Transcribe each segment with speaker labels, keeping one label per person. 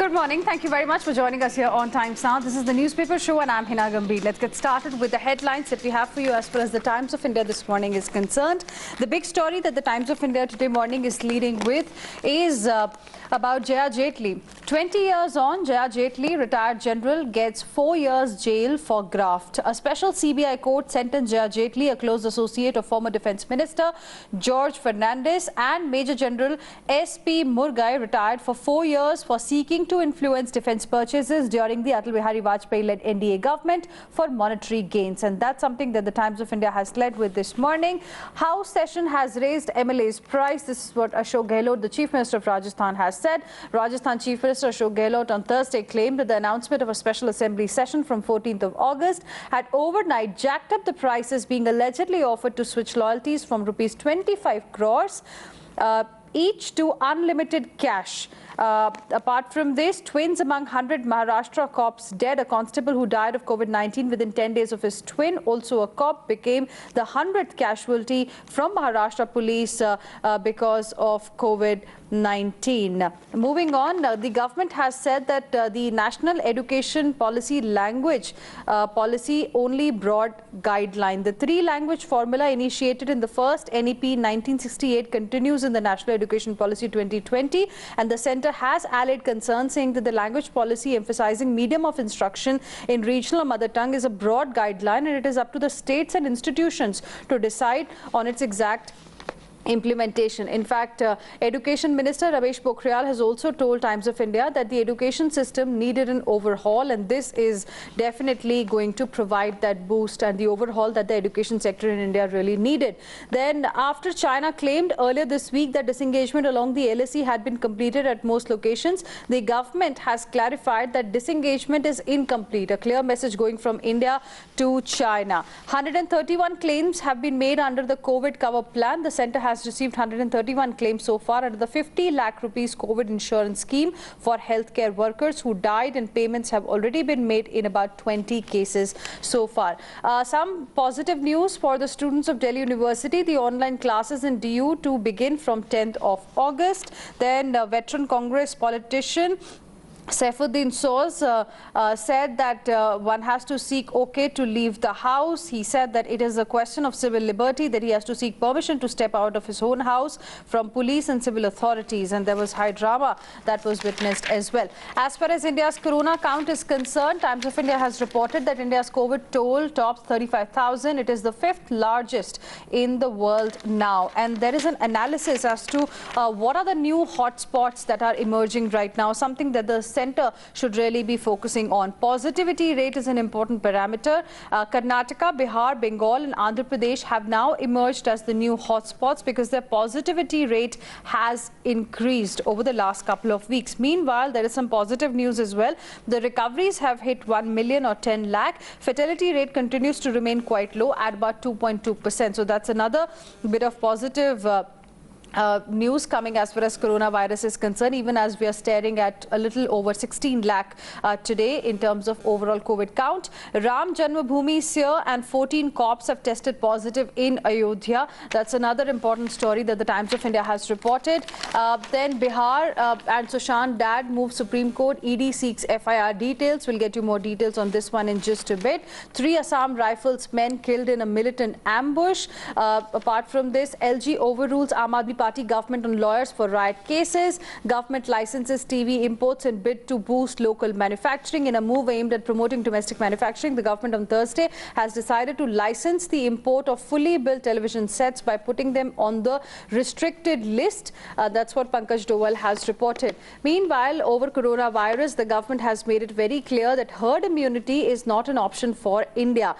Speaker 1: Good morning. Thank you very much for joining us here on Times Now. This is the newspaper show and I'm Hina Gambhir. Let's get started with the headlines that we have for you as far as the Times of India this morning is concerned. The big story that the Times of India today morning is leading with is about Jaya Jaitley. 20 years on, Jaya Jaitley, retired general, gets 4 years jail for graft. A special CBI court sentenced Jaya Jaitley, a close associate of former Defence Minister George Fernandes, and Major General S.P. Murgai, retired, for 4 years for seeking to influence defence purchases during the Atal Bihari Vajpayee-led NDA government for monetary gains. And that's something that the Times of India has led with this morning. House session has raised MLA's price. This is what Ashok Gehlot, the Chief Minister of Rajasthan, has said. Rajasthan Chief Minister Ashok Gehlot on Thursday claimed that the announcement of a special assembly session from 14th of August had overnight jacked up the prices being allegedly offered to switch loyalties from rupees 25 crores each to unlimited cash. Apart from this, twins among 100 Maharashtra cops dead. A constable who died of COVID-19 within 10 days of his twin, also a cop, became the 100th casualty from Maharashtra police because of COVID-19. Moving on, the government has said that the National Education Policy language policy only broad guideline. The three-language formula initiated in the first NEP 1968 continues in the National Education Policy 2020, and the centre has allayed concerns, saying that the language policy emphasizing medium of instruction in regional mother tongue is a broad guideline, and it is up to the states and institutions to decide on its exact implementation. In fact, Education Minister Ramesh Pokhriyal has also told Times of India that the education system needed an overhaul, and this is definitely going to provide that boost and the overhaul that the education sector in India really needed. Then, after China claimed earlier this week that disengagement along the LAC had been completed at most locations, the government has clarified that disengagement is incomplete. A clear message going from India to China. 131 claims have been made under the COVID cover plan. The centre has received 131 claims so far under the 50 lakh rupees COVID insurance scheme for healthcare workers who died, and payments have already been made in about 20 cases so far. Some positive news for the students of Delhi University. The online classes in DU to begin from 10th of August. Then veteran Congress politician Saifuddin Soz said that one has to seek okay to leave the house. He said that it is a question of civil liberty, that he has to seek permission to step out of his own house from police and civil authorities, and there was high drama that was witnessed as well. As far as India's corona count is concerned, Times of India has reported that India's COVID toll tops 35,000. It is the 5th largest in the world now, and there is an analysis as to what are the new hotspots that are emerging right now, something that the centre should really be focusing on. Positivity rate is an important parameter. Karnataka, Bihar, Bengal and Andhra Pradesh have now emerged as the new hotspots because their positivity rate has increased over the last couple of weeks. Meanwhile, there is some positive news as well. The recoveries have hit 1 million or 10 lakh. Fatality rate continues to remain quite low at about 2.2%. So that's another bit of positive news coming as far as coronavirus is concerned, even as we are staring at a little over 16 lakh today in terms of overall COVID count. Ram Janmabhoomi is here and 14 cops have tested positive in Ayodhya. That's another important story that the Times of India has reported. Then Bihar and Sushant dad move Supreme Court. ED seeks FIR details. We'll get you more details on this one in just a bit. 3 Assam Rifles men killed in a militant ambush. Apart from this, LG overrules Aam Aadmi Party government on lawyers for riot cases. Government licenses TV imports in bid to boost local manufacturing. In a move aimed at promoting domestic manufacturing, the government on Thursday has decided to license the import of fully built television sets by putting them on the restricted list. That's what Pankaj Doval has reported. Meanwhile, over coronavirus, the government has made it very clear that herd immunity is not an option for India.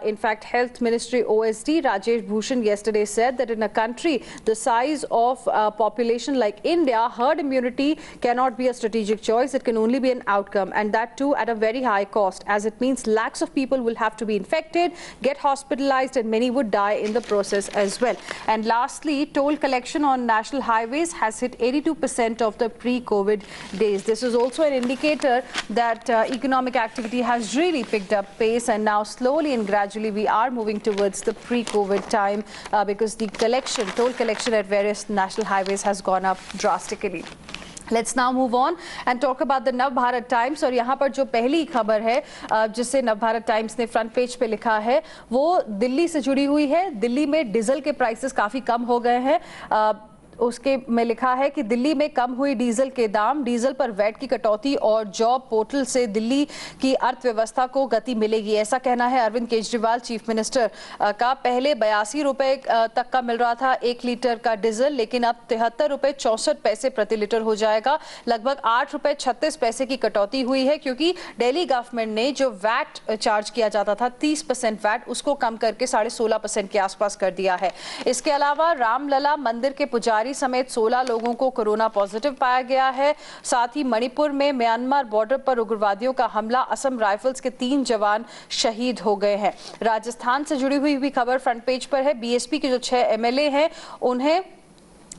Speaker 1: In fact, Health Ministry OSD Rajesh Bhushan yesterday said that in a country the size of population like India, herd immunity cannot be a strategic choice. It can only be an outcome, and that too at a very high cost, as it means lakhs of people will have to be infected, get hospitalized, and many would die in the process as well. And lastly, toll collection on national highways has hit 82% of the pre-COVID days. This is also an indicator that economic activity has really picked up pace, and now slowly and gradually we are moving towards the pre-COVID time because the toll collection at various national highways has gone up drastically. Let's now move on and talk about the नव Bharat times. और यहाँ पर जो पहली खबर है जिसे नव भारत टाइम्स ने फ्रंट पेज पे लिखा है वो दिल्ली से जुड़ी हुई है। दिल्ली में डीजल के प्राइसेस काफ़ी कम हो गए हैं। उसके में लिखा है कि दिल्ली में कम हुई डीजल के दाम, डीजल पर वैट की कटौती और जॉब पोर्टल से दिल्ली की अर्थव्यवस्था को गति मिलेगी, ऐसा कहना है अरविंद केजरीवाल चीफ मिनिस्टर का। पहले 82 रुपए तक का मिल रहा था 1 लीटर का डीजल, लेकिन अब 73 रुपए 64 पैसे प्रति लीटर हो जाएगा। लगभग 8 रुपए 36 पैसे की कटौती हुई है, क्योंकि दिल्ली गवर्नमेंट ने जो वैट चार्ज किया जाता था 30% वैट, उसको कम करके 16.5% के आसपास कर दिया है। इसके अलावा रामलला मंदिर के पुजारी समेत 16 लोगों को कोरोना पॉजिटिव पाया गया है। साथ ही मणिपुर में म्यांमार बॉर्डर पर उग्रवादियों का हमला, असम राइफल्स के 3 जवान शहीद हो गए हैं। राजस्थान से जुड़ी हुई भी खबर फ्रंट पेज पर है। बीएसपी के जो 6 एमएलए हैं उन्हें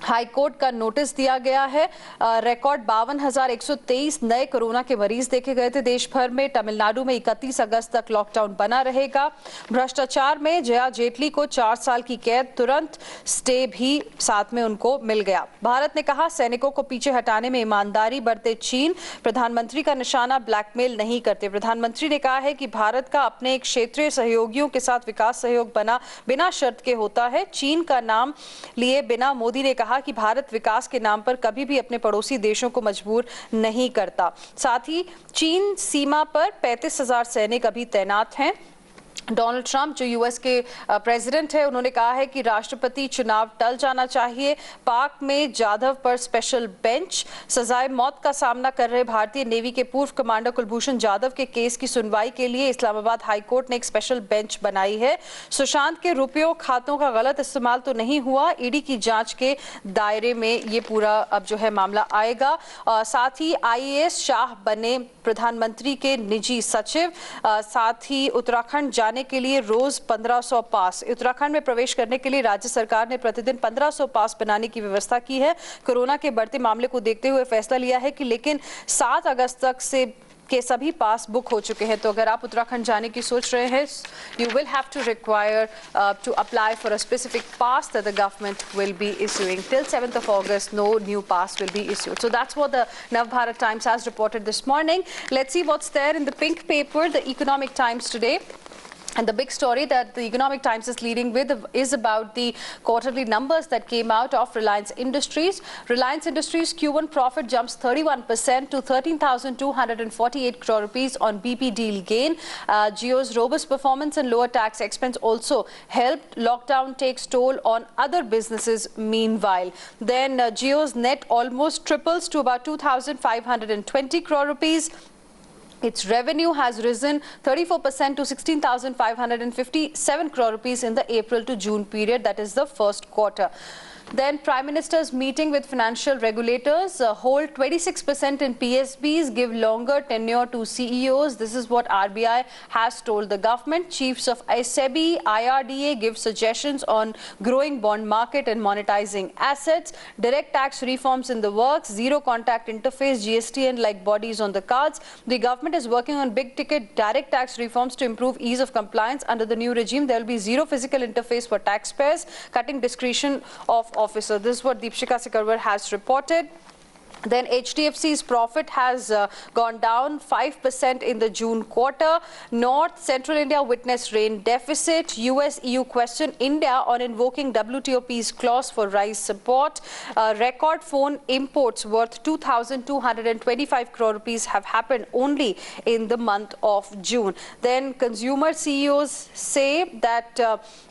Speaker 1: हाई कोर्ट का नोटिस दिया गया है। रिकॉर्ड 52,123 नए कोरोना के मरीज देखे गए थे देश भर में। तमिलनाडु में 31 अगस्त तक लॉकडाउन बना रहेगा। भ्रष्टाचार में जया जेटली को 4 साल की कैद, तुरंत स्टे भी साथ में उनको मिल गया। भारत ने कहा सैनिकों को पीछे हटाने में ईमानदारी बरते चीन, प्रधानमंत्री का निशाना ब्लैकमेल नहीं करते। प्रधानमंत्री ने कहा है कि भारत का अपने क्षेत्रीय सहयोगियों के साथ विकास सहयोग बना बिना शर्त के होता है। चीन का नाम लिए बिना मोदी ने कहा कि भारत विकास के नाम पर कभी भी अपने पड़ोसी देशों को मजबूर नहीं करता। साथ ही चीन सीमा पर 35,000 सैनिक अभी तैनात हैं। डोनाल्ड ट्रंप जो यूएस के प्रेसिडेंट है, उन्होंने कहा है कि राष्ट्रपति चुनाव टल जाना चाहिए। पाक में जाधव पर स्पेशल बेंच, सजाए मौत का सामना कर रहे भारतीय नेवी के पूर्व कमांडर कुलभूषण जाधव के केस की सुनवाई के लिए इस्लामाबाद हाई कोर्ट ने एक स्पेशल बेंच बनाई है। सुशांत के रुपयों खातों का गलत इस्तेमाल तो नहीं हुआ, ईडी की जांच के दायरे में ये पूरा अब जो है मामला आएगा। साथ ही आईएएस शाह बने प्रधानमंत्री के निजी सचिव। साथ ही उत्तराखंड जाने के लिए रोज 1500 पास, उत्तराखंड में प्रवेश करने के लिए राज्य सरकार ने प्रतिदिन 1500 पास बनाने की व्यवस्था की है। कोरोना के बढ़ते मामले को देखते हुए फैसला लिया है कि लेकिन 7 अगस्त तक से के सभी पास बुक हो चुके हैं। तो अगर आप उत्तराखंड जाने की सोच रहे हैं, you will have to require to apply for a specific pass that the government will be issuing. Till 7th of August, no new pass will be issued. So that's what the Nav Bharat Times has reported this morning. Let's see what's there in the pink paper, the Economic Times today. And the big story that the Economic Times is leading with is about the quarterly numbers that came out of Reliance Industries. Reliance Industries Q1 profit jumps 31% to 13,248 crore rupees on BP deal gain. Jio's robust performance and lower tax expense also helped. Lockdown takes toll on other businesses meanwhile. Then Jio's net almost triples to about 2,520 crore rupees. Its revenue has risen 34% to 16,557 crore rupees in the April to June period, that is the first quarter. Then Prime Minister's meeting with financial regulators, hold 26% in PSBs, give longer tenure to CEOs. This is what RBI has told the government. Chiefs of SEBI, IRDA give suggestions on growing bond market and monetizing assets. Direct tax reforms in the works, zero contact interface, GSTN like bodies on the cards. The government is working on big ticket direct tax reforms to improve ease of compliance. Under the new regime, there will be zero physical interface for taxpayers, cutting discretion of officer. This is what Deepshika Sikarwar has reported. Then HDFC's profit has gone down 5% in the June quarter. North Central India witnessed rain deficit. US-EU question India on invoking WTOP's clause for rice support. Record phone imports worth 2,225 crore rupees have happened only in the month of June. Then consumer CEOs say that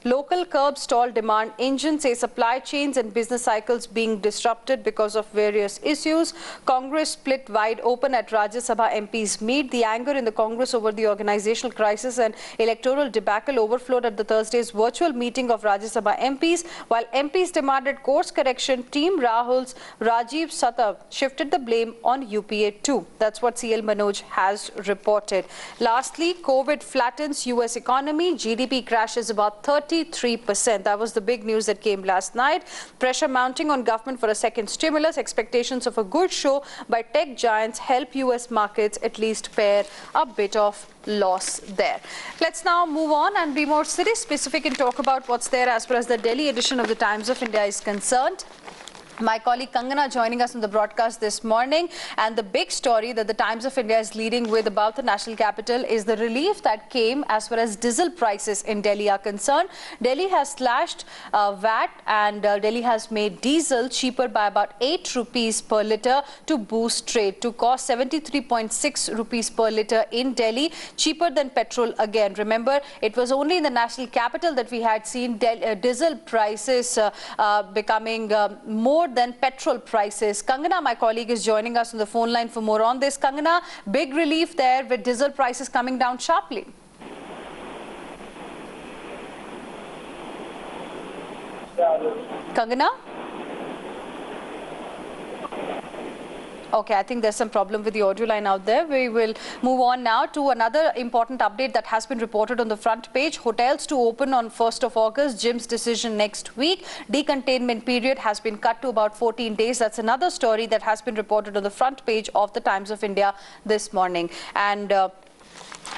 Speaker 1: local curb stall demand engine, say supply chains and business cycles being disrupted because of various issues. Congress split wide open at Rajya Sabha MPs meet. The anger in the Congress over the organizational crisis and electoral debacle overflowed at the Thursday's virtual meeting of Rajya Sabha MPs. While MPs demanded course correction, Team Rahul's Rajiv Sattav shifted the blame on UPA too. That's what CL Manoj has reported. Lastly, COVID flattens US economy. GDP crashes about 33%. That was the big news that came last night. Pressure mounting on government for a second stimulus. Expectations of a good show by tech giants help US markets at least bear a bit of loss there. Let's now move on and be more city specific and talk about what's there as far as the Delhi edition of the Times of India is concerned. My colleague Kangana joining us on the broadcast this morning, and the big story that the Times of India is leading with about the national capital is the relief that came as far as diesel prices in Delhi are concerned. Delhi has slashed VAT, and Delhi has made diesel cheaper by about 8 rupees per litre to boost trade, to cost 73.6 rupees per litre in Delhi, cheaper than petrol again. Remember, it was only in the national capital that we had seen diesel prices becoming more than petrol prices. Kangana, my colleague, is joining us on the phone line for more on this. Kangana, big relief there with diesel prices coming down sharply. Kangana? Okay, I think there's some problem with the audio line out there. We will move on now to another important update that has been reported on the front page. Hotels to open on 1st of August, gyms decision next week. Decontainment period has been cut to about 14 days. That's another story that has been reported on the front page of the Times of India this morning. And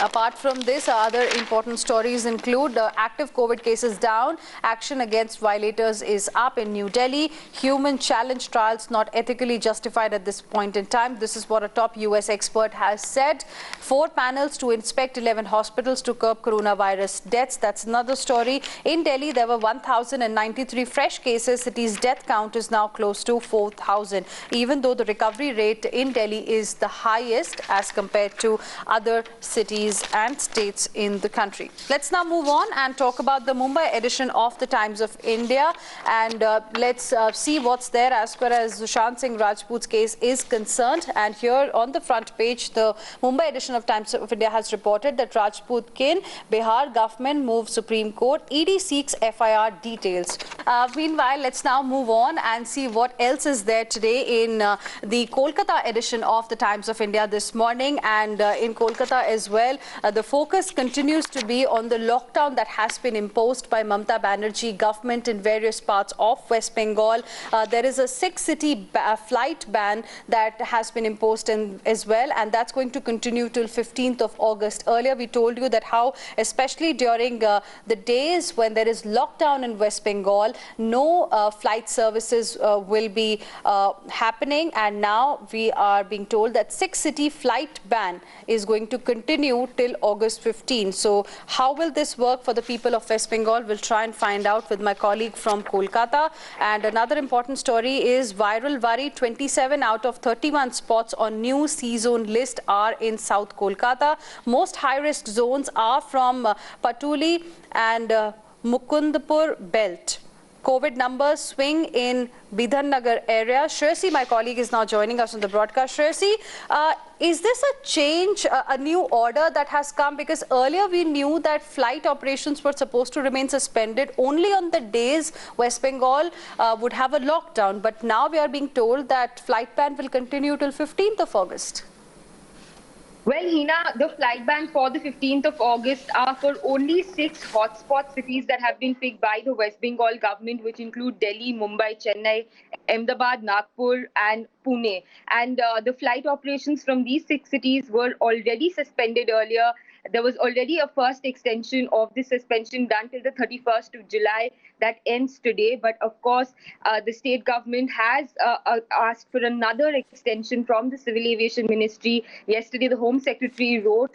Speaker 1: apart from this, other important stories include active COVID cases down, action against violators is up in New Delhi, human challenge trials not ethically justified at this point in time. This is what a top US expert has said. 4 panels to inspect 11 hospitals to curb coronavirus deaths. That's another story. In Delhi, there were 1,093 fresh cases. City's death count is now close to 4,000, even though the recovery rate in Delhi is the highest as compared to other cities and states in the country. Let's now move on and talk about the Mumbai edition of the Times of India, and let's see what's there as far as Sushant Singh Rajput's case is concerned. And here on the front page, the Mumbai edition of Times of India has reported that Rajput kin, Bihar government moves Supreme Court, ED seeks FIR details. Meanwhile, let's now move on and see what else is there today in the Kolkata edition of the Times of India this morning. And in Kolkata as well, the focus continues to be on the lockdown that has been imposed by Mamata Banerjee government in various parts of West Bengal. There is a 6-city flight ban that has been imposed as well, and that's going to continue till 15th of August. Earlier we told you that how, especially during the days when there is lockdown in West Bengal, no flight services will be happening, and now we are being told that 6-city flight ban is going to continue till August 15. So how will this work for the people of West Bengal? We'll try and find out with my colleague from Kolkata. And another important story is viral worry. 27 out of 31 spots on new C-zone list are in South Kolkata. Most high-risk zones are from Patuli and Mukundpur belt. COVID numbers swing in Bidhannagar area. Shreyasi, my colleague, is now joining us on the broadcast. Shreyasi, is this a change, a new order that has come? Because earlier we knew that flight operations were supposed to remain suspended only on the days West Bengal would have a lockdown. But now we are being told that flight ban will continue till 15th of August.
Speaker 2: Well, Hina, the flight ban for the 15th of August are for only 6 hotspot cities that have been picked by the West Bengal government, which include Delhi, Mumbai, Chennai, Ahmedabad, Nagpur and Pune. And the flight operations from these 6 cities were already suspended earlier. There was already a first extension of the suspension done till the 31st of July that ends today. But of course, the state government has asked for another extension from the Civil Aviation Ministry. Yesterday, the Home Secretary wrote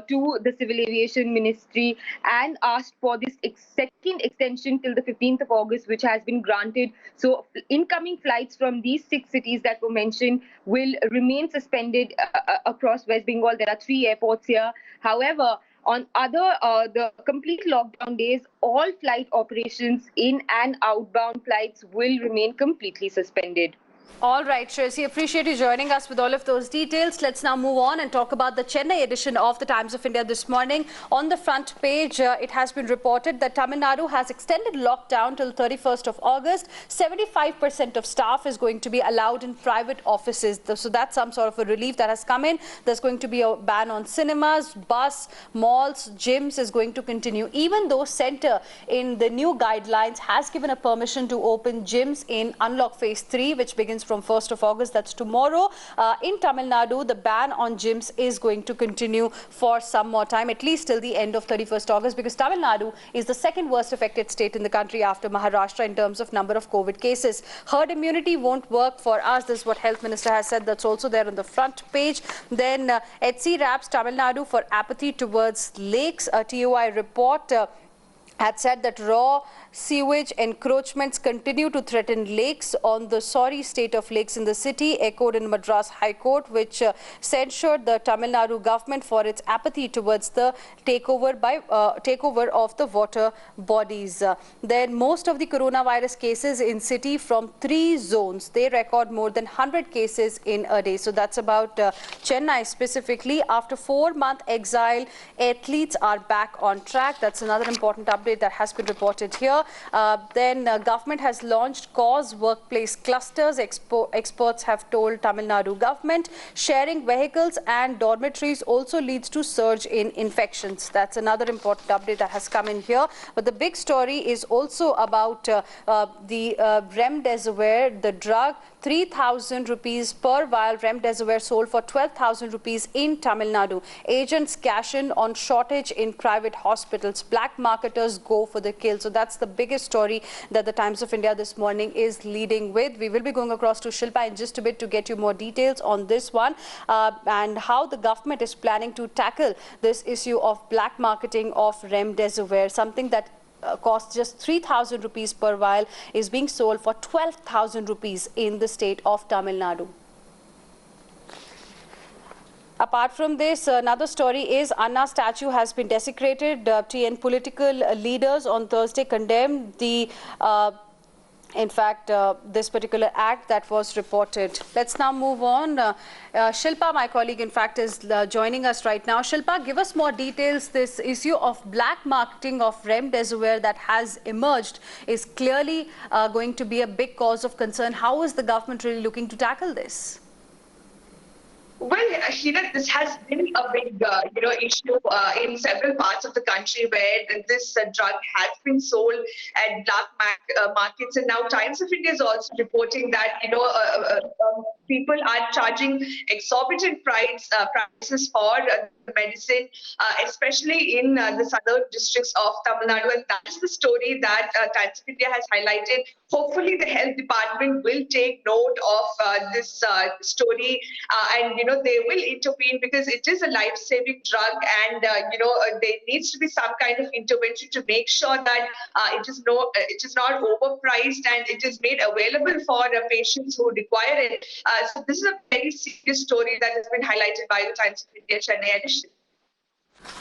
Speaker 2: to the Civil Aviation Ministry and asked for this second extension till the 15th of August, which has been granted. So incoming flights from these 6 cities that were mentioned will remain suspended across West Bengal. There are 3 airports here. However, on the complete lockdown days, all flight operations in and outbound flights will remain completely suspended.
Speaker 1: All right, Shreyasi, appreciate you joining us with all of those details. Let's now move on and talk about the Chennai edition of the Times of India this morning. On the front page, it has been reported that Tamil Nadu has extended lockdown till 31st of August. 75% of staff is going to be allowed in private offices. So that's some sort of a relief that has come in. There's going to be a ban on cinemas, bus, malls, gyms is going to continue, even though Centre in the new guidelines has given a permission to open gyms in Unlock Phase 3, which begins begins from 1st of August. That's tomorrow. In Tamil Nadu, the ban on gyms is going to continue for some more time, at least till the end of 31st August, because Tamil Nadu is the second worst affected state in the country after Maharashtra in terms of number of COVID cases. Herd immunity won't work for us. This is what Health Minister has said. That's also there on the front page. Then HC wraps Tamil Nadu for apathy towards lakes. A TOI report had said that raw sewage encroachments continue to threaten lakes on the sorry state of lakes in the city, echoed in Madras High Court, which censured the Tamil Nadu government for its apathy towards the takeover of the water bodies. Then most of the coronavirus cases in city from 3 zones, they record more than 100 cases in a day. So that's about Chennai specifically. After 4-month exile, athletes are back on track. That's another important update that has been reported here. Then government has launched cause workplace clusters. Experts have told Tamil Nadu government sharing vehicles and dormitories also leads to surge in infections. That's another important update that has come in here. But the big story is also about the remdesivir, the drug. 3,000 rupees per vial remdesivir sold for 12,000 rupees in Tamil Nadu. Agents cash in on shortage in private hospitals. Black marketers go for the kill. So that's the biggest story that the Times of India this morning is leading with. We will be going across to Shilpa in just a bit to get you more details on this one and how the government is planning to tackle this issue of black marketing of remdesivir, something that costs just 3,000 rupees per vial is being sold for 12,000 rupees in the state of Tamil Nadu. Apart from this, another story is Anna statue has been desecrated. TN political leaders on Thursday condemned the this particular act that was reported. Let's now move on. Shilpa, my colleague, in fact, is joining us right now. Shilpa, give us more details. This issue of black marketing of remdesivir that has emerged is clearly going to be a big cause of concern. How is the government really looking to tackle this?
Speaker 3: Well, this has been a big, issue in several parts of the country where this drug has been sold at black markets, and now Times of India is also reporting that people are charging exorbitant prices for the medicine, especially in the southern districts of Tamil Nadu, and that's the story that Times of India has highlighted. Hopefully, the health department will take note of this story, and they will intervene because it is a life-saving drug, and there needs to be some kind of intervention to make sure that it is not overpriced and it is made available for patients who require it. So this is a very serious story that has been highlighted by the Times of India Chennai edition.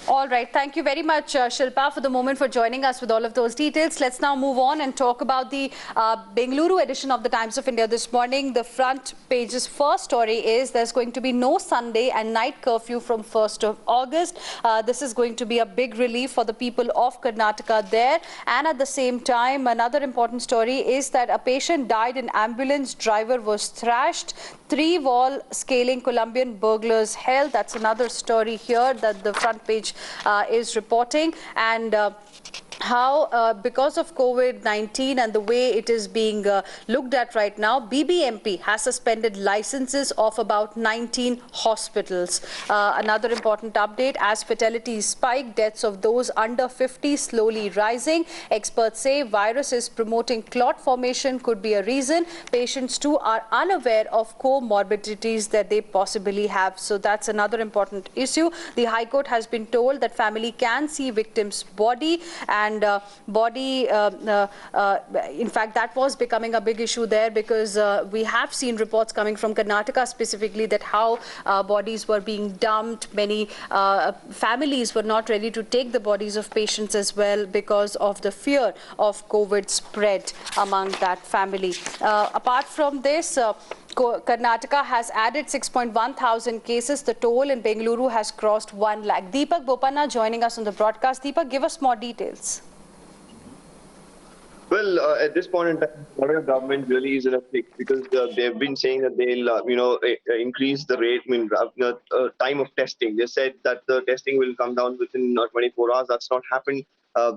Speaker 1: All right. Thank you very much, Shilpa, for the moment for joining us with all of those details. Let's now move on and talk about the Bengaluru edition of the Times of India this morning. The front page's first story is there's going to be no Sunday and night curfew from 1st of August. This is going to be a big relief for the people of Karnataka there. And at the same time, another important story is that a patient died in ambulance. Driver was thrashed. 3-wall scaling Colombian burglars held. That's another story here that the front page is reporting, and how because of COVID-19 and the way it is being looked at right now, BBMP has suspended licenses of about 19 hospitals. Another important update, as fatalities spike, deaths of those under 50 slowly rising. Experts say virus is promoting clot formation could be a reason. Patients too are unaware of comorbidities that they possibly have. So that's another important issue. The High Court has been told that family can see victim's body, and in fact, that was becoming a big issue there because we have seen reports coming from Karnataka specifically that how bodies were being dumped. Many families were not ready to take the bodies of patients as well because of the fear of COVID spread among that family. Apart from this, Karnataka has added 6.1 thousand cases. The toll in Bengaluru has crossed 1 lakh. Deepak Bopanna joining us on the broadcast. Deepak, give us more details.
Speaker 4: Well, at this point in time, the government really is in a fix because they've been saying that they'll, increase the rate, time of testing. They said that the testing will come down within 24 hours. That's not happened.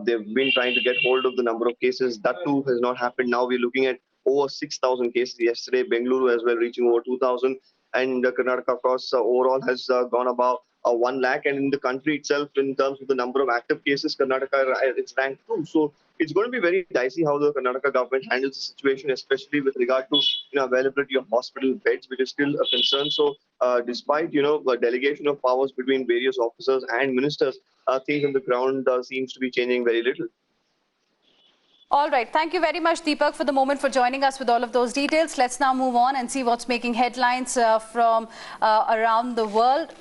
Speaker 4: They've been trying to get hold of the number of cases. That too has not happened. Now we're looking at over 6,000 cases yesterday. Bengaluru as well reaching over 2,000. And Karnataka, of course, overall has gone about 1 lakh. And in the country itself, in terms of the number of active cases, Karnataka is ranked 2. So it's going to be very dicey how the Karnataka government handles the situation, especially with regard to availability of hospital beds, which is still a concern. So despite the delegation of powers between various officers and ministers, things on the ground seems to be changing very little.
Speaker 1: All right. Thank you very much, Deepak, for the moment, for joining us with all of those details. Let's now move on and see what's making headlines from around the world.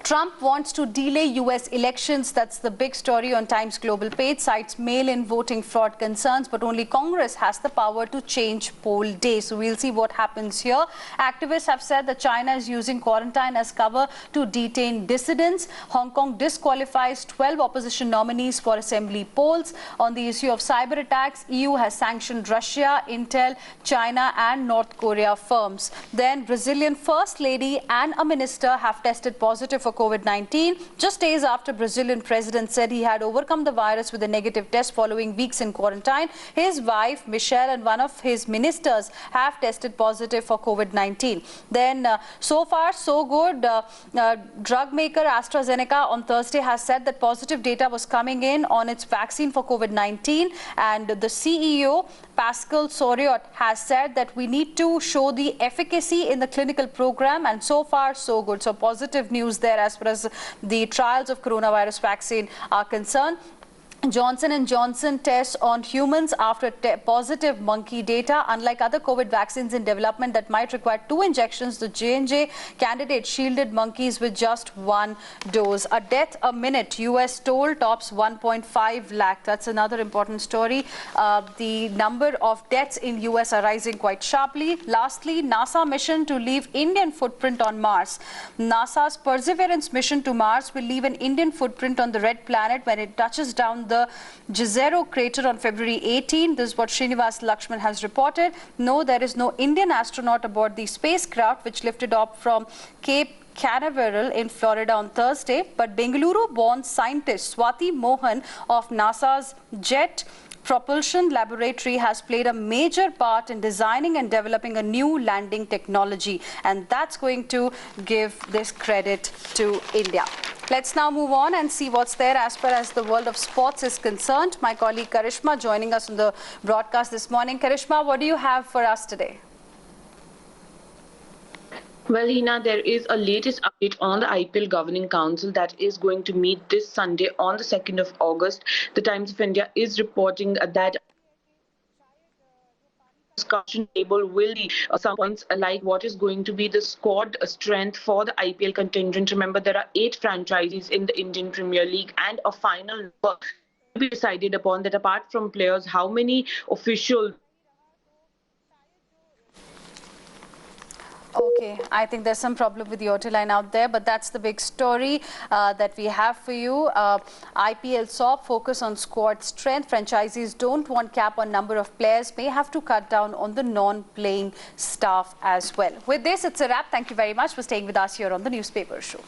Speaker 1: Trump wants to delay U.S. elections. That's the big story on Times Global page. Cites mail-in voting fraud concerns, but only Congress has the power to change poll day. So we'll see what happens here. Activists have said that China is using quarantine as cover to detain dissidents. Hong Kong disqualifies 12 opposition nominees for assembly polls. On the issue of cyber attacks, EU has sanctioned Russia, Intel, China and North Korea firms. Then Brazilian First Lady and a minister have tested positive for COVID-19 just days after Brazilian president said he had overcome the virus with a negative test following weeks in quarantine. His wife, Michelle, and one of his ministers have tested positive for COVID-19. Then, so far, so good. Drug maker AstraZeneca on Thursday has said that positive data was coming in on its vaccine for COVID-19. And the CEO, Pascal Soriot, has said that we need to show the efficacy in the clinical program. And so far, so good. So positive news there as far as the trials of coronavirus vaccine are concerned. Johnson & Johnson tests on humans after positive monkey data. Unlike other COVID vaccines in development that might require 2 injections, the J&J candidate shielded monkeys with just 1 dose. A death a minute, US toll tops 1.5 lakh. That's another important story. The number of deaths in US are rising quite sharply. Lastly, NASA mission to leave Indian footprint on Mars. NASA's Perseverance mission to Mars will leave an Indian footprint on the red planet when it touches down the Jezero crater on February 18. This is what Srinivas Lakshman has reported. No, there is no Indian astronaut aboard the spacecraft which lifted off from Cape Canaveral in Florida on Thursday. But Bengaluru-born scientist Swati Mohan of NASA's Jet Propulsion Laboratory has played a major part in designing and developing a new landing technology, and that's going to give this credit to India. Let's now move on and see what's there as far as the world of sports is concerned. My colleague Karishma joining us on the broadcast this morning. Karishma, what do you have for us today?
Speaker 5: Well, Hina, there is a latest update on the IPL Governing Council that is going to meet this Sunday on the 2nd of August. The Times of India is reporting that discussion table will be some points like what is going to be the squad strength for the IPL contingent. Remember, there are 8 franchises in the Indian Premier League, and a final number will be decided upon that. Apart from players, how many officials?
Speaker 1: Okay, I think there's some problem with the audio line out there, but that's the big story that we have for you. IPL SOP focus on squad strength. Franchisees don't want cap on number of players, may have to cut down on the non-playing staff as well. With this, it's a wrap. Thank you very much for staying with us here on the Newspaper Show.